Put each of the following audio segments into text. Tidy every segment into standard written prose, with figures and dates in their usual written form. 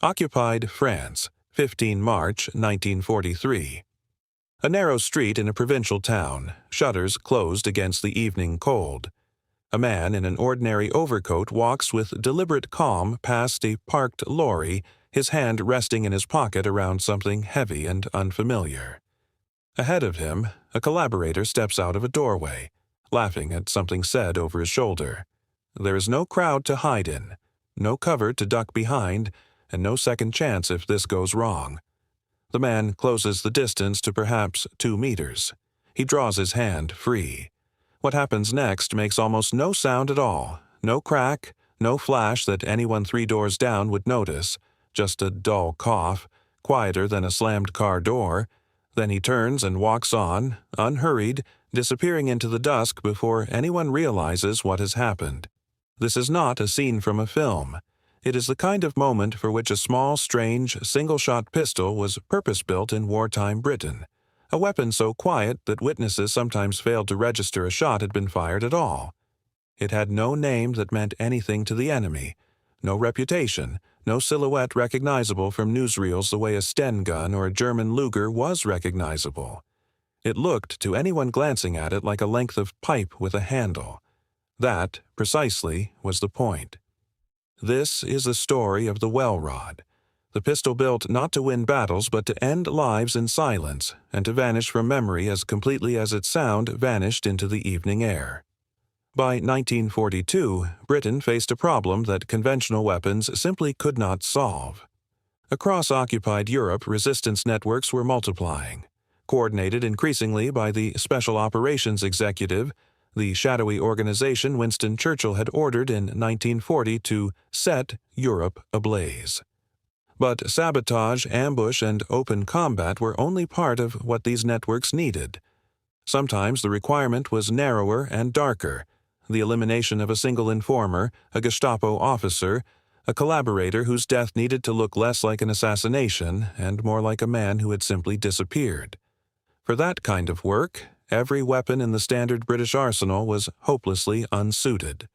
Occupied France, 15 March 1943. A narrow street in a provincial town, shutters closed against the evening cold. A man in an ordinary overcoat walks with deliberate calm past a parked lorry, his hand resting in his pocket around something heavy and unfamiliar. Ahead of him, a collaborator steps out of a doorway, laughing at something said over his shoulder. There is no crowd to hide in, no cover to duck behind, and no second chance if this goes wrong. The man closes the distance to perhaps 2 meters. He draws his hand free. What happens next makes almost no sound at all, no crack, no flash that anyone 3 doors down would notice, just a dull cough, quieter than a slammed car door. Then he turns and walks on, unhurried, disappearing into the dusk before anyone realizes what has happened. This is not a scene from a film. It is the kind of moment for which a small, strange, single-shot pistol was purpose-built in wartime Britain, a weapon so quiet that witnesses sometimes failed to register a shot had been fired at all. It had no name that meant anything to the enemy, no reputation, no silhouette recognizable from newsreels the way a Sten gun or a German Luger was recognizable. It looked to anyone glancing at it like a length of pipe with a handle. That, precisely, was the point. This is the story of the Welrod, the pistol built not to win battles but to end lives in silence and to vanish from memory as completely as its sound vanished into the evening air. By 1942, Britain faced a problem that conventional weapons simply could not solve. Across occupied Europe, resistance networks were multiplying, coordinated increasingly by the Special Operations Executive, the shadowy organization Winston Churchill had ordered in 1940 to set Europe ablaze. But sabotage, ambush, and open combat were only part of what these networks needed. Sometimes the requirement was narrower and darker, the elimination of a single informer, a Gestapo officer, a collaborator whose death needed to look less like an assassination and more like a man who had simply disappeared. For that kind of work, every weapon in the standard British arsenal was hopelessly unsuited.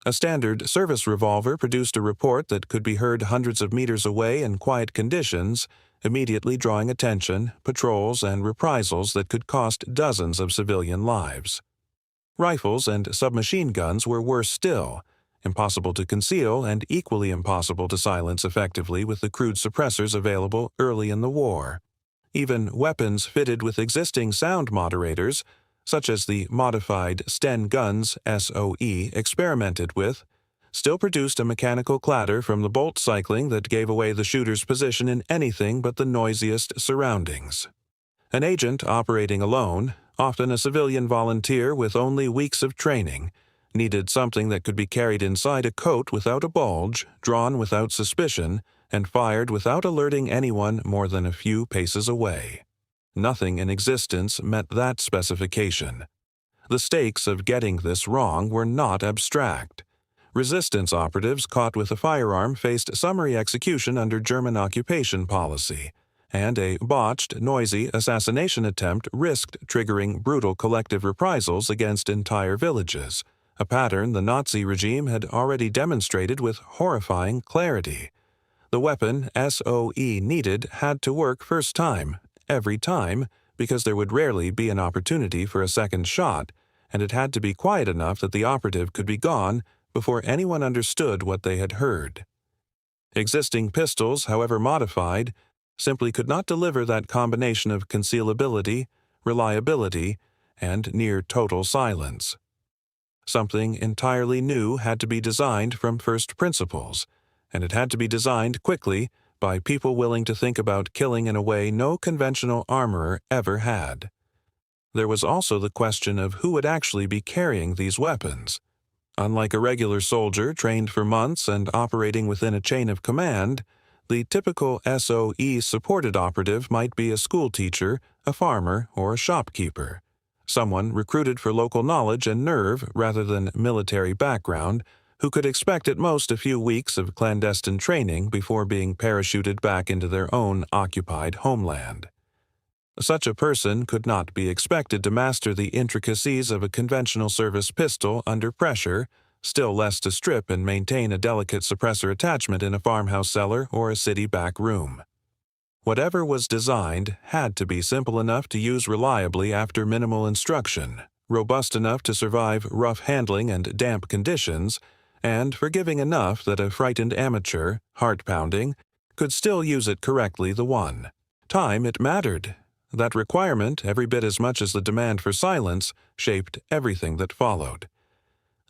A standard service revolver produced a report that could be heard hundreds of meters away in quiet conditions, immediately drawing attention, patrols, and reprisals that could cost dozens of civilian lives. Rifles and submachine guns were worse still, impossible to conceal and equally impossible to silence effectively with the crude suppressors available early in the war. Even weapons fitted with existing sound moderators, such as the modified Sten guns SOE experimented with, still produced a mechanical clatter from the bolt cycling that gave away the shooter's position in anything but the noisiest surroundings. An agent operating alone, often a civilian volunteer with only weeks of training, needed something that could be carried inside a coat without a bulge, drawn without suspicion, and fired without alerting anyone more than a few paces away. Nothing in existence met that specification. The stakes of getting this wrong were not abstract. Resistance operatives caught with a firearm faced summary execution under German occupation policy, and a botched, noisy assassination attempt risked triggering brutal collective reprisals against entire villages, a pattern the Nazi regime had already demonstrated with horrifying clarity. The weapon SOE needed had to work first time, every time, because there would rarely be an opportunity for a second shot, and it had to be quiet enough that the operative could be gone before anyone understood what they had heard. Existing pistols, however modified, simply could not deliver that combination of concealability, reliability, and near total silence. Something entirely new had to be designed from first principles, and it had to be designed quickly by people willing to think about killing in a way no conventional armorer ever had. There was also the question of who would actually be carrying these weapons. Unlike a regular soldier trained for months and operating within a chain of command, the typical SOE-supported operative might be a schoolteacher, a farmer, or a shopkeeper, someone recruited for local knowledge and nerve rather than military background, who could expect at most a few weeks of clandestine training before being parachuted back into their own occupied homeland. Such a person could not be expected to master the intricacies of a conventional service pistol under pressure, still less to strip and maintain a delicate suppressor attachment in a farmhouse cellar or a city back room. Whatever was designed had to be simple enough to use reliably after minimal instruction, robust enough to survive rough handling and damp conditions, and forgiving enough that a frightened amateur, heart-pounding, could still use it correctly the one. Time it mattered. That requirement, every bit as much as the demand for silence, shaped everything that followed.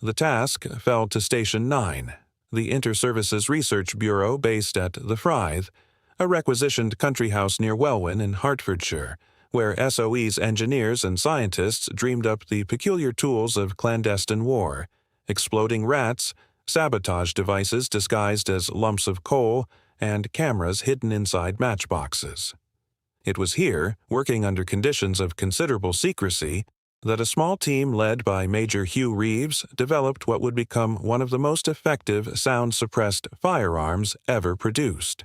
The task fell to Station 9, the Inter-Services Research Bureau based at the Frythe, a requisitioned country house near Welwyn in Hertfordshire, where SOE's engineers and scientists dreamed up the peculiar tools of clandestine war: exploding rats, sabotage devices disguised as lumps of coal, and cameras hidden inside matchboxes. It was here, working under conditions of considerable secrecy, that a small team led by Major Hugh Reeves developed what would become one of the most effective sound-suppressed firearms ever produced.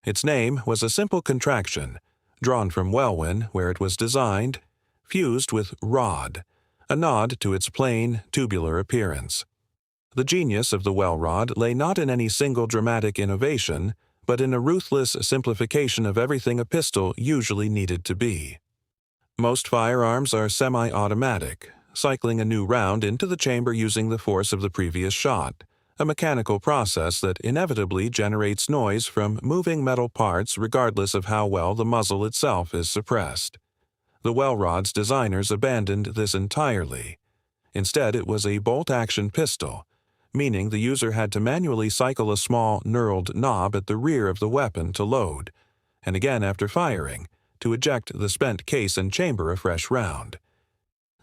Its name was a simple contraction, drawn from Welwyn, where it was designed, fused with rod, a nod to its plain, tubular appearance. The genius of the Welrod lay not in any single dramatic innovation, but in a ruthless simplification of everything a pistol usually needed to be. Most firearms are semi-automatic, cycling a new round into the chamber using the force of the previous shot, a mechanical process that inevitably generates noise from moving metal parts regardless of how well the muzzle itself is suppressed. The Welrod's designers abandoned this entirely. Instead, it was a bolt-action pistol, meaning the user had to manually cycle a small knurled knob at the rear of the weapon to load, and again after firing, to eject the spent case and chamber a fresh round.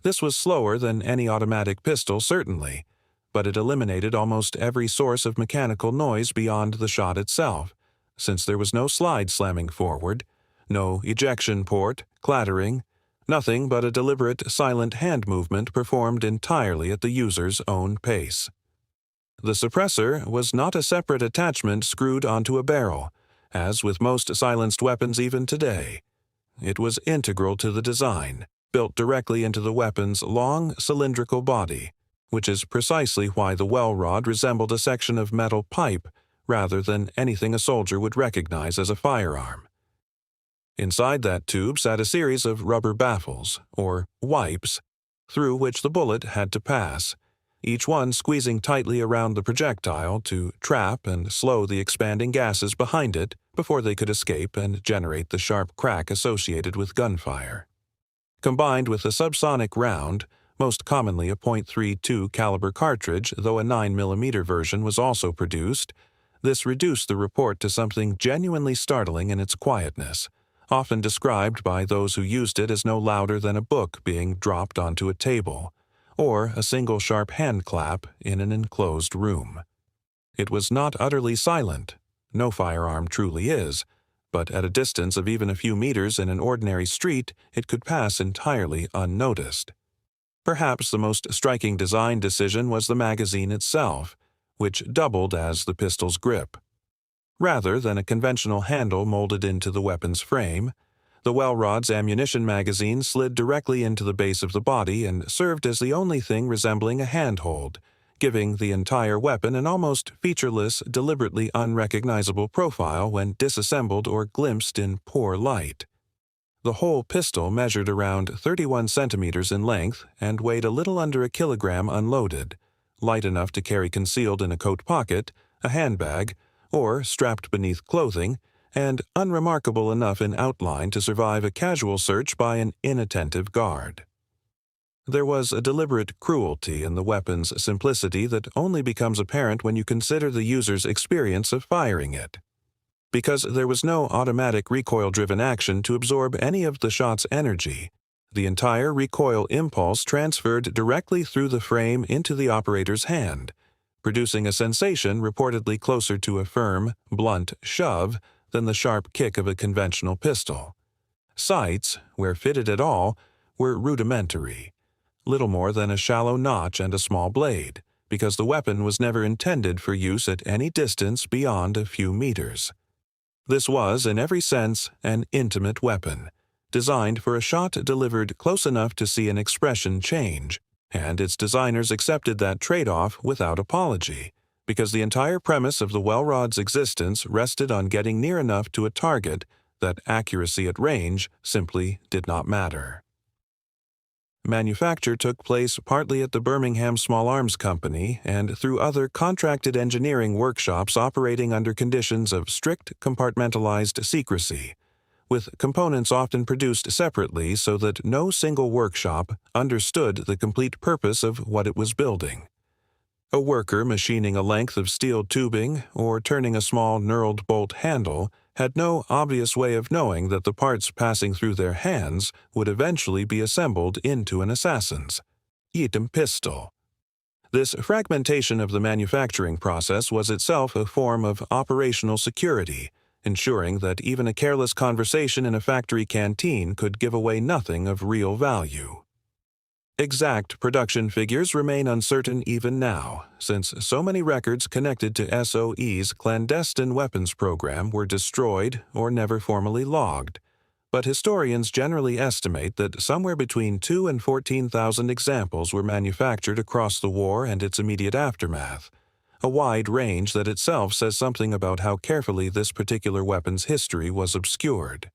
This was slower than any automatic pistol, certainly, but it eliminated almost every source of mechanical noise beyond the shot itself, since there was no slide slamming forward, no ejection port, clattering, nothing but a deliberate, silent hand movement performed entirely at the user's own pace. The suppressor was not a separate attachment screwed onto a barrel, as with most silenced weapons even today. It was integral to the design, built directly into the weapon's long, cylindrical body, which is precisely why the Welrod resembled a section of metal pipe rather than anything a soldier would recognize as a firearm. Inside that tube sat a series of rubber baffles, or wipes, through which the bullet had to pass, each one squeezing tightly around the projectile to trap and slow the expanding gases behind it before they could escape and generate the sharp crack associated with gunfire. Combined with a subsonic round, most commonly a .32 caliber cartridge, though a 9mm version was also produced, this reduced the report to something genuinely startling in its quietness, often described by those who used it as no louder than a book being dropped onto a table, or a single sharp hand clap in an enclosed room. It was not utterly silent. No firearm truly is, but at a distance of even a few meters in an ordinary street, it could pass entirely unnoticed. Perhaps the most striking design decision was the magazine itself, which doubled as the pistol's grip. Rather than a conventional handle molded into the weapon's frame, the Welrod's ammunition magazine slid directly into the base of the body and served as the only thing resembling a handhold, giving the entire weapon an almost featureless, deliberately unrecognizable profile when disassembled or glimpsed in poor light. The whole pistol measured around 31 centimeters in length and weighed a little under a kilogram unloaded, light enough to carry concealed in a coat pocket, a handbag, or strapped beneath clothing, and unremarkable enough in outline to survive a casual search by an inattentive guard. There was a deliberate cruelty in the weapon's simplicity that only becomes apparent when you consider the user's experience of firing it. Because there was no automatic recoil-driven action to absorb any of the shot's energy, the entire recoil impulse transferred directly through the frame into the operator's hand, producing a sensation reportedly closer to a firm, blunt shove than the sharp kick of a conventional pistol. Sights, where fitted at all, were rudimentary, little more than a shallow notch and a small blade, because the weapon was never intended for use at any distance beyond a few meters. This was, in every sense, an intimate weapon, designed for a shot delivered close enough to see an expression change, and its designers accepted that trade-off without apology, because the entire premise of the Welrod's existence rested on getting near enough to a target that accuracy at range simply did not matter. Manufacture took place partly at the Birmingham Small Arms Company and through other contracted engineering workshops operating under conditions of strict compartmentalized secrecy, with components often produced separately so that no single workshop understood the complete purpose of what it was building. A worker machining a length of steel tubing or turning a small knurled bolt handle had no obvious way of knowing that the parts passing through their hands would eventually be assembled into an assassin's pistol. This fragmentation of the manufacturing process was itself a form of operational security, ensuring that even a careless conversation in a factory canteen could give away nothing of real value. Exact production figures remain uncertain even now, since so many records connected to SOE's clandestine weapons program were destroyed or never formally logged, but historians generally estimate that somewhere between 2,000 and 14,000 examples were manufactured across the war and its immediate aftermath, a wide range that itself says something about how carefully this particular weapon's history was obscured.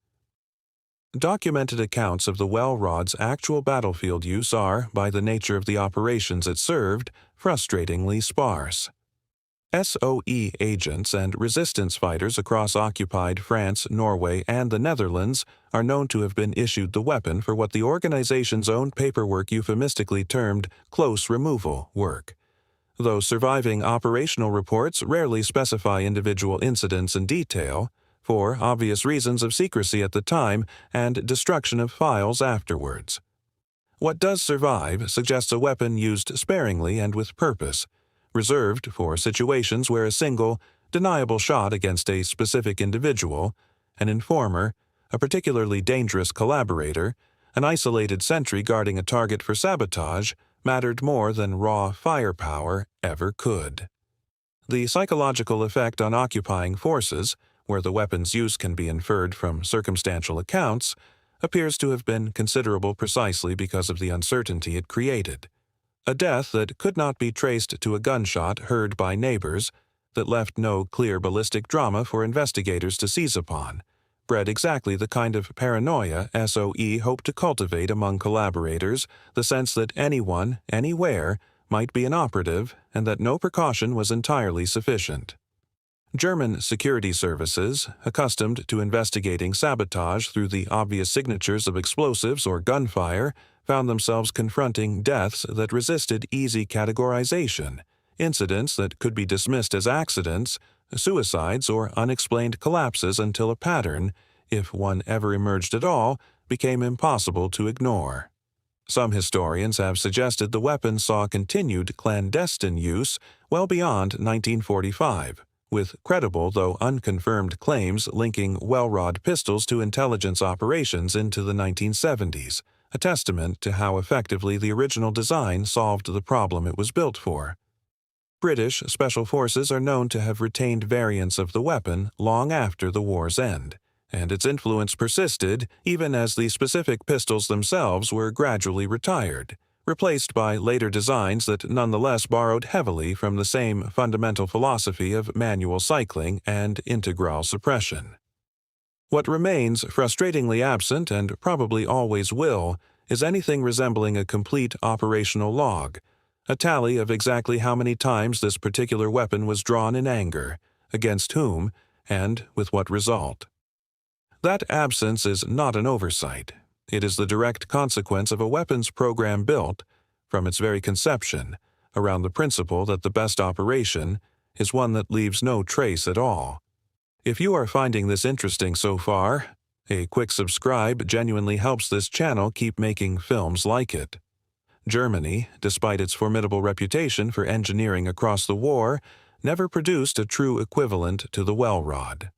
Documented accounts of the Welrod's actual battlefield use are, by the nature of the operations it served, frustratingly sparse. SOE agents and resistance fighters across occupied France, Norway, and the Netherlands are known to have been issued the weapon for what the organization's own paperwork euphemistically termed close removal work, though surviving operational reports rarely specify individual incidents in detail, for obvious reasons of secrecy at the time and destruction of files afterwards. What does survive suggests a weapon used sparingly and with purpose, reserved for situations where a single, deniable shot against a specific individual, an informer, a particularly dangerous collaborator, an isolated sentry guarding a target for sabotage, mattered more than raw firepower ever could. The psychological effect on occupying forces, where the weapon's use can be inferred from circumstantial accounts, appears to have been considerable precisely because of the uncertainty it created. A death that could not be traced to a gunshot heard by neighbors, that left no clear ballistic drama for investigators to seize upon, bred exactly the kind of paranoia SOE hoped to cultivate among collaborators, the sense that anyone, anywhere, might be an operative and that no precaution was entirely sufficient. German security services, accustomed to investigating sabotage through the obvious signatures of explosives or gunfire, found themselves confronting deaths that resisted easy categorization, incidents that could be dismissed as accidents, suicides or unexplained collapses until a pattern, if one ever emerged at all, became impossible to ignore. Some historians have suggested the weapon saw continued clandestine use well beyond 1945, with credible though unconfirmed claims linking Welrod pistols to intelligence operations into the 1970s, a testament to how effectively the original design solved the problem it was built for. British Special Forces are known to have retained variants of the weapon long after the war's end, and its influence persisted even as the specific pistols themselves were gradually retired, replaced by later designs that nonetheless borrowed heavily from the same fundamental philosophy of manual cycling and integral suppression. What remains frustratingly absent, and probably always will, is anything resembling a complete operational log, a tally of exactly how many times this particular weapon was drawn in anger, against whom, and with what result. That absence is not an oversight. It is the direct consequence of a weapons program built, from its very conception, around the principle that the best operation is one that leaves no trace at all. If you are finding this interesting so far, a quick subscribe genuinely helps this channel keep making films like it. Germany, despite its formidable reputation for engineering across the war, never produced a true equivalent to the Welrod.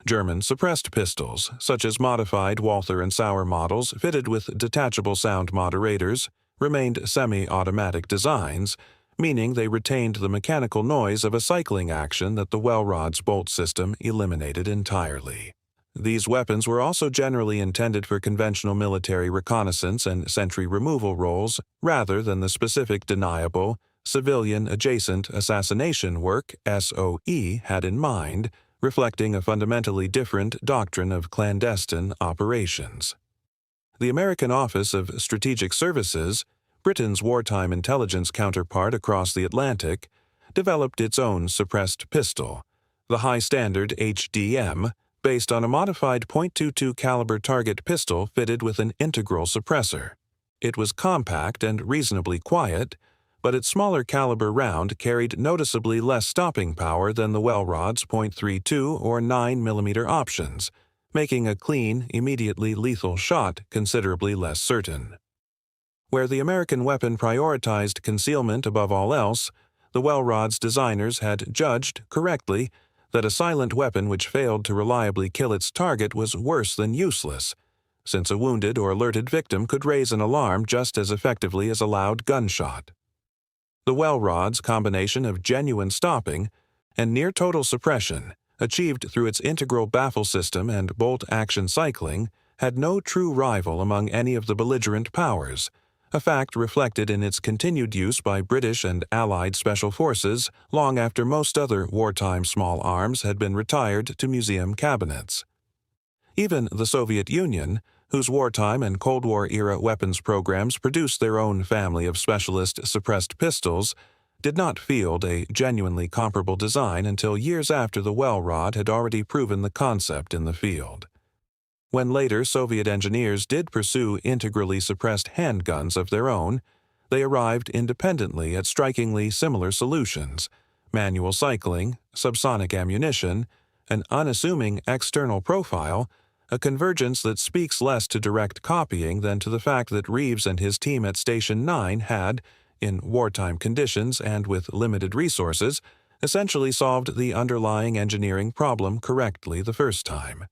German suppressed pistols, such as modified Walther and Sauer models fitted with detachable sound moderators, remained semi-automatic designs, meaning they retained the mechanical noise of a cycling action that the Welrod's bolt system eliminated entirely. These weapons were also generally intended for conventional military reconnaissance and sentry removal roles rather than the specific deniable, civilian-adjacent assassination work SOE had in mind, reflecting a fundamentally different doctrine of clandestine operations. The American Office of Strategic Services, Britain's wartime intelligence counterpart across the Atlantic, developed its own suppressed pistol, the high-standard HDM, based on a modified .22 caliber target pistol fitted with an integral suppressor. It was compact and reasonably quiet, but its smaller caliber round carried noticeably less stopping power than the Welrod's .32 or 9 mm options, making a clean, immediately lethal shot considerably less certain. Where the American weapon prioritized concealment above all else, the Welrod's designers had judged, correctly, that a silent weapon which failed to reliably kill its target was worse than useless, since a wounded or alerted victim could raise an alarm just as effectively as a loud gunshot. The Welrod's combination of genuine stopping and near-total suppression, achieved through its integral baffle system and bolt-action cycling, had no true rival among any of the belligerent powers, a fact reflected in its continued use by British and Allied special forces long after most other wartime small arms had been retired to museum cabinets. Even the Soviet Union, whose wartime and Cold War-era weapons programs produced their own family of specialist suppressed pistols, did not field a genuinely comparable design until years after the Welrod had already proven the concept in the field. When later Soviet engineers did pursue integrally suppressed handguns of their own, they arrived independently at strikingly similar solutions: manual cycling, subsonic ammunition, an unassuming external profile, a convergence that speaks less to direct copying than to the fact that Reeves and his team at Station 9 had, in wartime conditions and with limited resources, essentially solved the underlying engineering problem correctly the first time.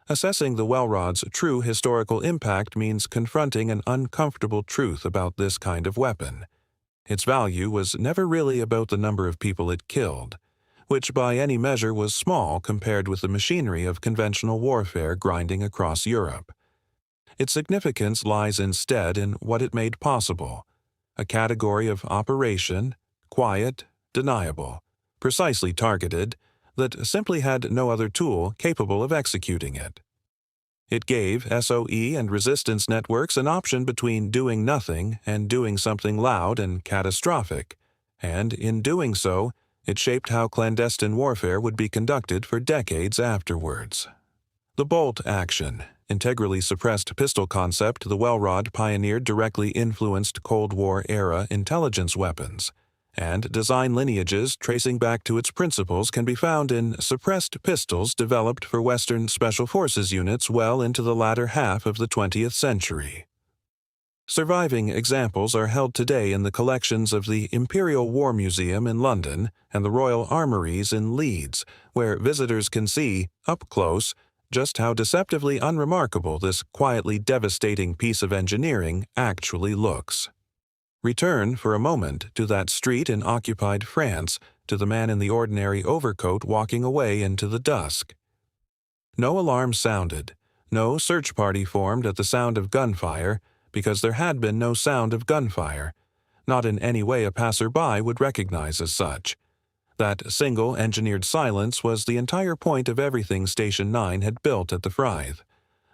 Assessing the Welrod's true historical impact means confronting an uncomfortable truth about this kind of weapon. Its value was never really about the number of people it killed, which by any measure was small compared with the machinery of conventional warfare grinding across Europe. Its significance lies instead in what it made possible: a category of operation, quiet, deniable, precisely targeted, that simply had no other tool capable of executing it. It gave SOE and resistance networks an option between doing nothing and doing something loud and catastrophic, and in doing so, it shaped how clandestine warfare would be conducted for decades afterwards. The bolt-action, integrally suppressed pistol concept the Welrod pioneered directly influenced Cold War-era intelligence weapons, and design lineages tracing back to its principles can be found in suppressed pistols developed for Western Special Forces units well into the latter half of the 20th century. Surviving examples are held today in the collections of the Imperial War Museum in London and the Royal Armouries in Leeds, where visitors can see, up close, just how deceptively unremarkable this quietly devastating piece of engineering actually looks. Return for a moment to that street in occupied France, to the man in the ordinary overcoat walking away into the dusk. No alarm sounded, no search party formed at the sound of gunfire, because there had been no sound of gunfire, not in any way a passer-by would recognize as such. That single engineered silence was the entire point of everything Station 9 had built at the Frythe.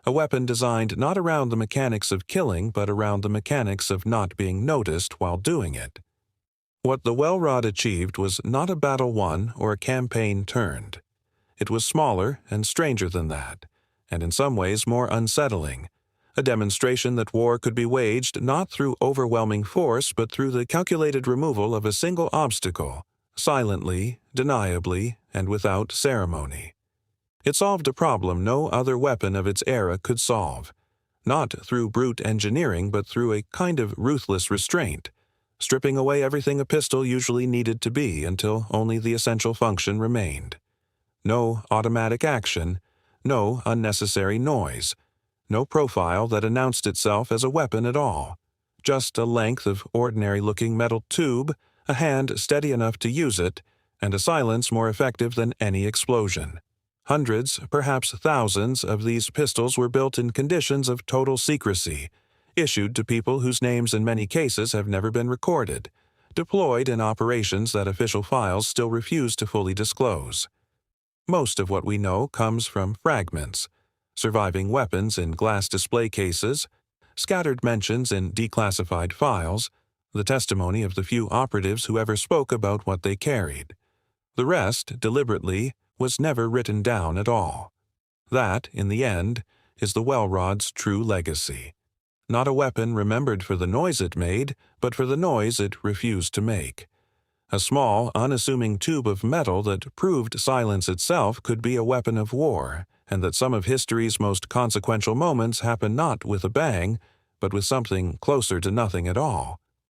A weapon designed not around the mechanics of killing but around the mechanics of not being noticed while doing it. What the Welrod achieved was not a battle won or a campaign turned. It was smaller and stranger than that, and in some ways more unsettling, a demonstration that war could be waged not through overwhelming force but through the calculated removal of a single obstacle, silently, deniably, and without ceremony. It solved a problem no other weapon of its era could solve, not through brute engineering but through a kind of ruthless restraint, stripping away everything a pistol usually needed to be until only the essential function remained. No automatic action, no unnecessary noise, no profile that announced itself as a weapon at all, just a length of ordinary-looking metal tube, a hand steady enough to use it, and a silence more effective than any explosion. Hundreds, perhaps thousands, of these pistols were built in conditions of total secrecy, issued to people whose names in many cases have never been recorded, deployed in operations that official files still refuse to fully disclose. Most of what we know comes from fragments, surviving weapons in glass display cases, scattered mentions in declassified files, the testimony of the few operatives who ever spoke about what they carried. The rest, deliberately, was never written down at all. That, in the end, is the Welrod's true legacy. Not a weapon remembered for the noise it made, but for the noise it refused to make. A small, unassuming tube of metal that proved silence itself could be a weapon of war, and that some of history's most consequential moments happen not with a bang, but with something closer to nothing at all.